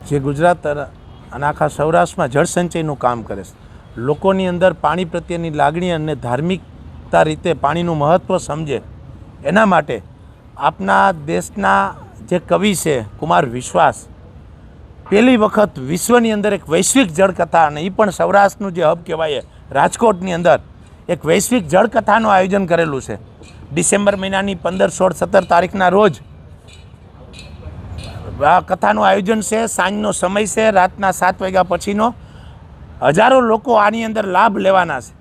જે ગુજરાત અને આખા સૌરાષ્ટ્રમાં જળસંચયનું કામ કરે છે, લોકોની અંદર પાણી પ્રત્યેની લાગણી અને ધાર્મિકતા રીતે પાણીનું મહત્ત્વ સમજે, એના માટે આપના દેશના જે કવિ છે કુમાર વિશ્વાસ પહેલી વખત વિશ્વની અંદર એક વૈશ્વિક જળકથા, અને એ પણ સૌરાષ્ટ્રનું જે હબ કહેવાય રાજકોટની અંદર એક વૈશ્વિક જળકથાનું આયોજન કરેલું છે. ડિસેમ્બર મહિનાની 15, 16, 17 તારીખના રોજ આ કથાનું આયોજન છે. સાંજનો સમય છે, રાતના 7 વાગ્યા પછીનો. હજારો લોકો આની અંદર લાભ લેવાના છે.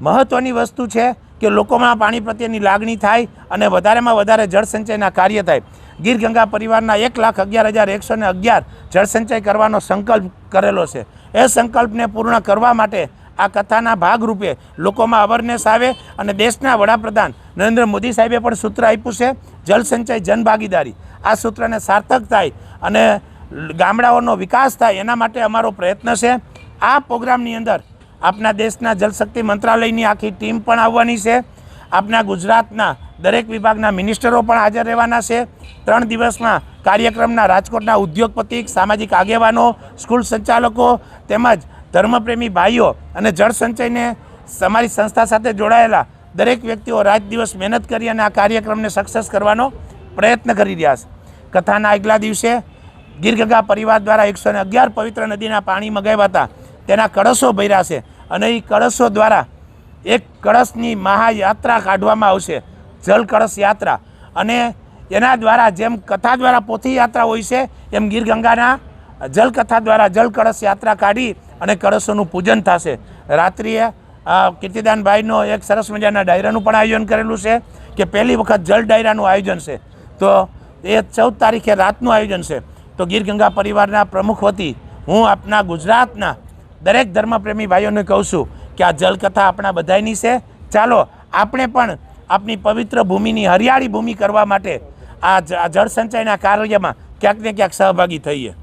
મહત્ત્વની વસ્તુ છે કે લોકોમાં પાણી પ્રત્યેની લાગણી થાય અને વધારેમાં વધારે જળસંચયના કાર્ય થાય. ગીર ગંગા પરિવારના 1,11,111 જળસંચય કરવાનો સંકલ્પ કરેલો છે. એ સંકલ્પને પૂર્ણ કરવા માટે આ કથાના ભાગરૂપે લોકોમાં અવેરનેસ આવે, અને દેશના વડાપ્રધાન નરેન્દ્ર મોદી સાહેબે પણ સૂત્ર આપ્યું છે જળસંચય જનભાગીદારી. આ સૂત્રને સાર્થક થાય અને ગામડાઓનો વિકાસ થાય, એના માટે અમારો પ્રયત્ન છે. આ પ્રોગ્રામની અંદર આપણા દેશના જલશક્તિ મંત્રાલયની આખી ટીમ પણ આવવાની છે. આપણા ગુજરાતના દરેક વિભાગના મિનિસ્ટરો પણ હાજર રહેવાના છે. 3 દિવસમાં કાર્યક્રમના રાજકોટના ઉદ્યોગપતિ, સામાજિક આગેવાનો, સ્કૂલ સંચાલકો તેમજ ધર્મપ્રેમી ભાઈઓ અને જળસંચયને અમારી સંસ્થા સાથે જોડાયેલા દરેક વ્યક્તિઓ રાત દિવસ મહેનત કરી અને આ કાર્યક્રમને સક્સેસ કરવાનો પ્રયત્ન કરી રહ્યા છે. કથાના આગલા દિવસે ગીર ગંગા પરિવાર દ્વારા 111 પવિત્ર નદીના પાણી મગાવ્યા હતા, તેના કળશો ભર્યા છે, અને એ કળશો દ્વારા એક કળશની મહાયાત્રા કાઢવામાં આવશે, જલ કળશ યાત્રા. અને એના દ્વારા જેમ કથા દ્વારા પોથી યાત્રા હોય છે, એમ ગીર ગંગાના જલકથા દ્વારા જલ કળશ યાત્રા કાઢી અને કળશોનું પૂજન થશે. રાત્રિએ કીર્તિદાનભાઈનો એક સરસ મજાના ડાયરાનું પણ આયોજન કરેલું છે કે પહેલી વખત જલ ડાયરાનું આયોજન છે. તો એ 14 તારીખે રાતનું આયોજન છે. તો ગીર ગંગા પરિવારના પ્રમુખ વતી હું આપણા ગુજરાતના દરેક ધર્મપ્રેમી ભાઈઓને કહું છું કે આ જલકથા આપણા બધાની છે. ચાલો આપણે પણ આપણી પવિત્ર ભૂમિની હરિયાળી ભૂમિ કરવા માટે આ જળસંચયના કાર્યમાં ક્યાંક ને ક્યાંક સહભાગી થઈએ.